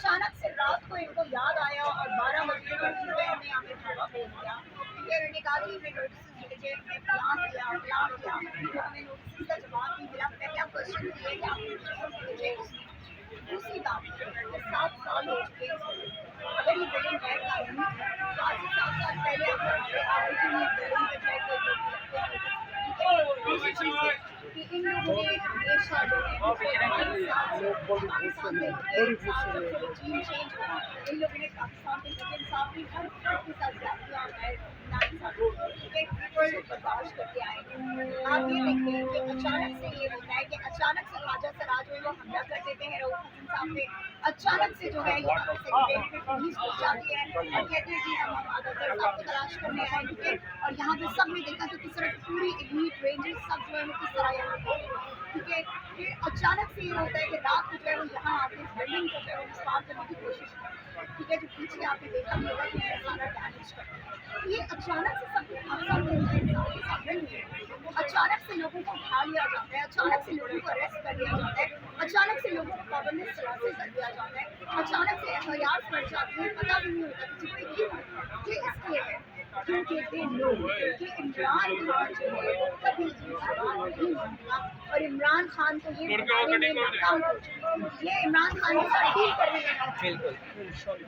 अचानक से रात को इनको याद आया और 12 बजे ने हमें धोखा बोल दिया। फिर उन्होंने कहा कि मैं नोटिस भेजे, मैं फलां किया तो हमें नोटिस का जवाब नहीं मिला। पहला क्वेश्चन ये है कि आपने नोटिस भेजे उसने। दूसरी बात, 7 साल हो चुके हैं। अगर ये बिल्डिंग गैर कानूनी तो आज से 7 साल पहले आप बिल्डिंग पे चाहे कोई लोग लगते हैं। दूसरी चीज़ है कि इन लोगों ने हमेशा जो है पाकिस्तान में regime change हुआ, इन लोगों ने पाकिस्तान के इंसाफ की हर के साथ ज्यादतियां बर्दाश्त करके आए। आप ये देखिए कि अचानक से ये होता है कि अचानक से ख्वाजा सराज में वो हमला कर देते हैं रऊफ हसन साहब पे। अचानक से जो है यहाँ पर सेक्रेटरी पे पुलिस घुस जाती है और कहते हैं जी हम आदर साहब को तलाश करने आएंगे। और यहाँ पे सब ने देखा कि किस तरह पूरी एलीट रेंजर्स सब जो है वो किस तरह यहाँ पे, ठीक है। फिर अचानक से ये होता है कि रात को जो है वो यहाँ आके इस बिल्डिंग को जो है वो पार करने की कोशिश करते हैं, ठीक है। जो पीछे आपने देखा भी होगा कि सारा डैमेज करते हैं। ये अचानक से सब सामने नहीं है। अचानक से लोगों को उठा लिया जाता है, अचानक से लोगों को अरेस्ट कर लिया जाता है, अचानक से लोगों को पाबंदी सलासे कर दिया जाता है, अचानक से FIR पड़ जाती है। पता भी नहीं होता किसी को क्यों। ये इसलिए है क्योंकि they know कि इमरान खान जो है वो कभी इंसान नहीं बनता और इमरान खान को ये बनाने में नाकाम हो चुका है। ये इमरान खान के साथ डील करने में नाकाम,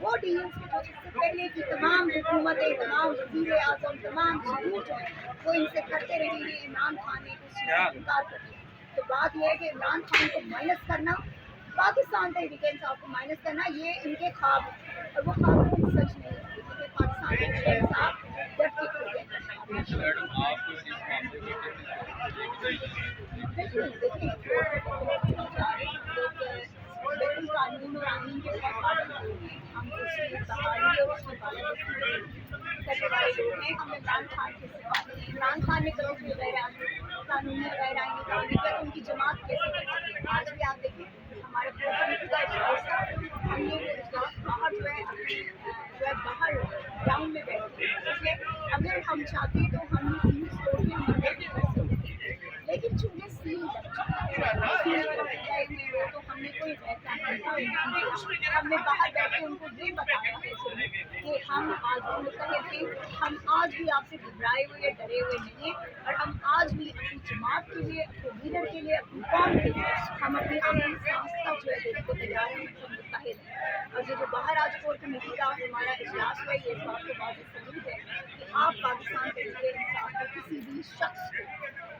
वो डील्स जो इससे पहले की तमाम हुकूमतें, तमाम वज़ीर आज़म, तमाम सबूत जो है वो इनसे करते रहे हैं। इमरान खान ने कुछ चीज़ से इनकार कर दिया। तो बात यह है कि इमरान खान को माइनस करना, पाकिस्तान तहरीक इंसाफ को माइनस करना, ये इनके ख्वाब है और वो ख्वाब कभी सच नहीं है। क्योंकि पाकिस्तान तहरीक इंसाफ जब की कोई बिल्कुल कानून और आईन के बहुत पाबंद हैं। हम उसकी बहाली और उसकी पाबंदी करने वाले लोग हैं। हम इमरान खान के सिवा इमरान खान ने कभी भी गैर कानूनी गैर आईनी काम नहीं किया। उनकी जमात कैसे कर सकती है? आज भी आप देखिए हमारे कमेटी का इजलास था, हमने वो इजलास बाहर जो है बाहर ग्राउंड में बैठे थे। अगर हम चाहते तो हम सील तोड़ के अंदर भी कर सकते थे, लेकिन चूंकि सील तो हमने कोई फैसला नहीं किया। हमने बाहर बैठे उनको ये बताया कि हम आज भी मुतहद हैं, हम आज भी आपसे घबराए हुए या डरे हुए नहीं हैं और हम आज भी अपनी जमात के लिए, अपने लीडर के लिए, अपनी कौम के लिए हम अपनी आखिरी सांस तक जो है देने को तैयार हैं, हम मुतहद हैं। और ये जो बाहर आज कोर कमेटी का हमारा इजलास हुआ, ये इस बात के बाद सबूत है कि आप पाकिस्तान के लिए इंसाफ के किसी भी शख्स को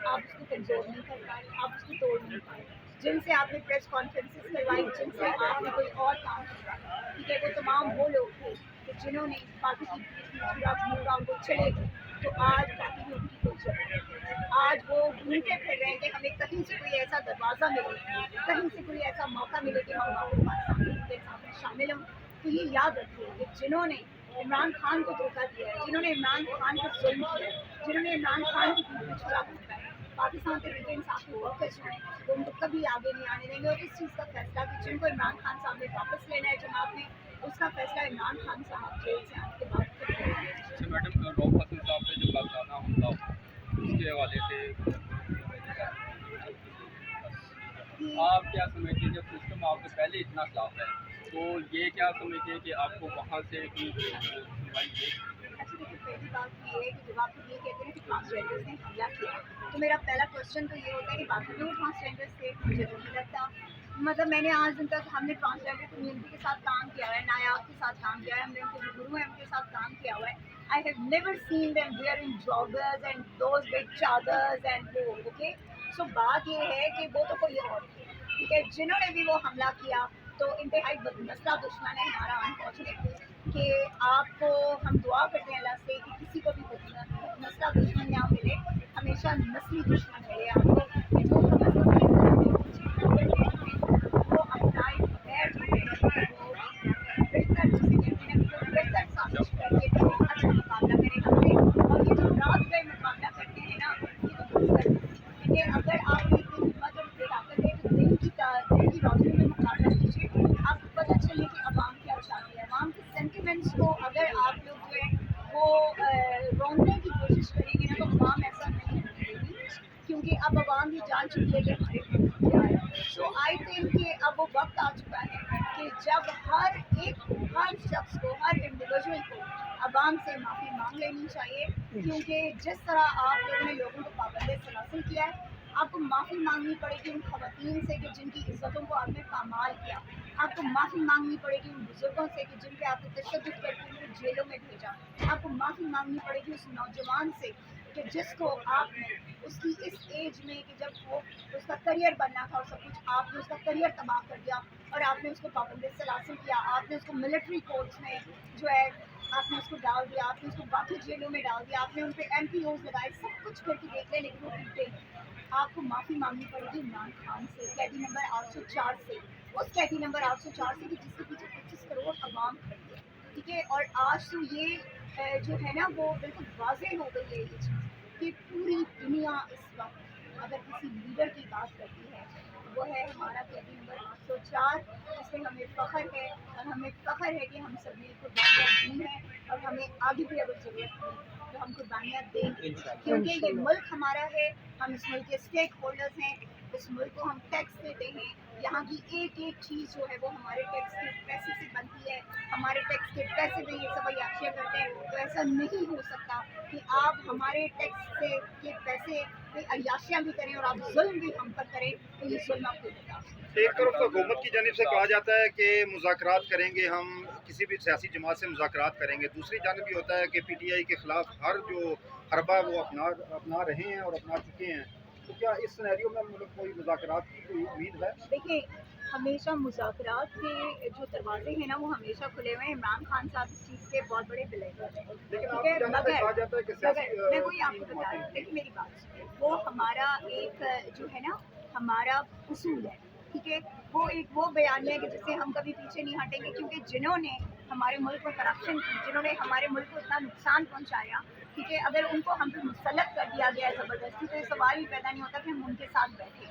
आप उसको कमजोर नहीं कर पाए, आप उसको तोड़ नहीं पाए। जिनसे आपने प्रेस कॉन्फ्रेंसेस करवाई, जिनसे आपने कोई और काम किया, ठीक है, वो तमाम वो लोग थे कि जिन्होंने पार्टी की को चले गए। तो आज पार्टी में उनकी कोई जरूरत नहीं। आज वो घूमते फिर रहे हैं कि हमें कहीं से कोई ऐसा दरवाज़ा मिले, कहीं से कोई ऐसा मौका मिले कि हम वापस पाकिस्तान के साथ में शामिल हों। तो ये याद रखिए कि जिन्होंने इमरान खान को धोखा दिया है, जिन्होंने इमरान खान को जुल्म किया है, जिन्होंने इमरान खान की पीठ छुरा पूछा है, पाकिस्तान के लिए इंसाफ के वर्कर्स जो हैं वो उनको कभी आगे नहीं आने देंगे। और इस चीज़ का फैसला कि जिनको इमरान खान साहब ने वापस लेना है जमात में, उसका फैसला इमरान खान साहब जेल से आने के बाद करेंगे। अच्छा मैडम, रऊफ हसन साहब पे जो काबलाना हमला उसके हवाले से आप क्या समझते हैं? जब सिस्टम आपके पहले इतना खिलाफ है तो ये क्या समझते हैं कि आपको वहाँ से सुनवाई अच्छा देखिए, पहली बात ये है कि जब आप ये कहते हैं कि ट्रांसजेंडर्स ने हमला किया, तो मेरा पहला क्वेश्चन तो ये होता है कि बाकी लोग ट्रांसजेंडर्स थे, मुझे तो नहीं लगता। मतलब मैंने आज दिन तक हमने ट्रांसजेंडर कम्युनिटी के साथ काम किया है, नायाब के साथ काम किया है, हमने उनके जो गुरु हैं उनके साथ काम किया हुआ है। I have never seen them wearing joggers and those big chadars and वो, okay? So बात ये है कि वो तो कोई और थे, ठीक है। जिन्होंने भी वो हमला किया तो इंतहाई बदमसला दुश्मन है हमारा, अनफॉर्चुनेटली कि आपको हम दुआ करते हैं अल्लाह से कि किसी को भी बदमसला दुश्मन ना मिले, हमेशा नस्ली दुश्मन मिले आपको। जो वो अपनाए बगैर जो है वो बेहतर जिसे कहते हैं वो बेहतर साजिश करके अच्छा मुकाबला करें हमसे। और ये जो रात गए मुकाबला करते हैं ना, ये तो दुश्मन है। ये अगर आपकी इतनी हिम्मत और ताकत है तो दिन की रोशनी में मुकाबला कीजिए। आपको पता चले कि अवाम क्या चाहती है। अवाम के सेंटिमेंट्स को अगर आप लोग जो है वो रोकने की कोशिश करेंगे ना तो अवाम ऐसा नहीं होने देगी, क्योंकि अब अवाम कि जब हर शख्स को, हर इंडिविजुअल को अवाम से माफ़ी मांग लेनी चाहिए, क्योंकि जिस तरह आप लोगों ने लोगों को पाबंद सलासिल किया है, आपको माफ़ी मांगनी पड़ेगी उन खवातीन से कि जिनकी इज्जतों को आपने पामाल किया। आपको माफ़ी मांगनी पड़ेगी उन बुजुर्गों से कि जिन पे आपने तशद्दुद करके उनको जेलों में भेजा। आपको माफ़ी मांगनी पड़ेगी उस नौजवान से कि जिसको आपने उसकी इस एज में कि जब वो उसका करियर बनना था और सब कुछ, आपने उसका करियर तबाह कर दिया और आपने उसको पाबंद सलासिल किया। आपने उसको मिलिट्री कोर्ट्स में जो है आपने उसको डाल दिया, आपने उसको बाकी जेलों में डाल दिया, आपने उन पे MPOs लगाए, सब कुछ करके देख लिया, लेकिन वो टूटे। आपको माफ़ी मांगनी पड़ेगी इमरान खान से, कैदी नंबर 804 से, उस कैदी नंबर 804 से कि जिसके पीछे 25 करोड़ अवाम खड़ी है, ठीक है। और आज तो ये जो है ना वो बिल्कुल वाज़ेह हो गई है ये चीज़ कि पूरी दुनिया इस वक्त अगर किसी लीडर की बात करती है वो है हमारा कैदी नंबर 804, जिसमें हमें फ़ख्र है और हमें फ़ख्र है कि हम सब ने कुर्बानियाँ दी हैं और हमें आगे भी अगर ज़रूरत हुई तो हम कुर्बानियाँ देंगे, क्योंकि ये मुल्क हमारा है, हम इस मुल्क के स्टेक होल्डर्स हैं, इस मुल्क को हम टैक्स देते हैं, यहाँ की एक एक चीज़ जो है वो हमारे टैक्स के पैसे से बनती है, हमारे टैक्स के पैसे में ये सब अय्याशियाँ करते हैं। तो ऐसा नहीं हो सकता कि आप हमारे टैक्स से के पैसे पे अय्याशियाँ भी करें और आप जुल्म भी हम पर करें, तो ये जुल्म आपको बर्दाश्त नहीं होगा। एक तरफ तो हुकूमत की जानिब से कहा जाता है कि मुज़ाकरात करेंगे, हम किसी भी सियासी जमात से मुज़ाकरात करेंगे, दूसरी जानिब ये होता है कि PTI के ख़िलाफ़ हर जो हरबा वो अपना रहे हैं और अपना चुके हैं। तो क्या इस सिनेरियो में मतलब कोई मुज़ाकरात की कोई उम्मीद है? देखिए, हमेशा मुज़ाकरात के जो दरवाजे हैं ना वो हमेशा खुले हुए हैं। इमरान खान साहब इस चीज़ के बहुत बड़े बिलीवर हैं, लेकिन ठीक आपकी है। जानिब से कहा जाता है कि सियासी मैं वही आपको बता रही हूँ, देखिए मेरी बात सुनिए, वो हमारा एक जो है ना हमारा उसूल है, ठीक है। वो बयान है कि जिससे हम कभी पीछे नहीं हटेंगे, क्योंकि जिन्होंने हमारे मुल्क में करप्शन की, जिन्होंने हमारे मुल्क को इतना नुकसान पहुँचाया, ठीक है, अगर उनको हम पे मुसल्लत कर दिया गया है ज़बरदस्ती, तो ये सवाल ही पैदा नहीं होता कि हम उनके साथ बैठें।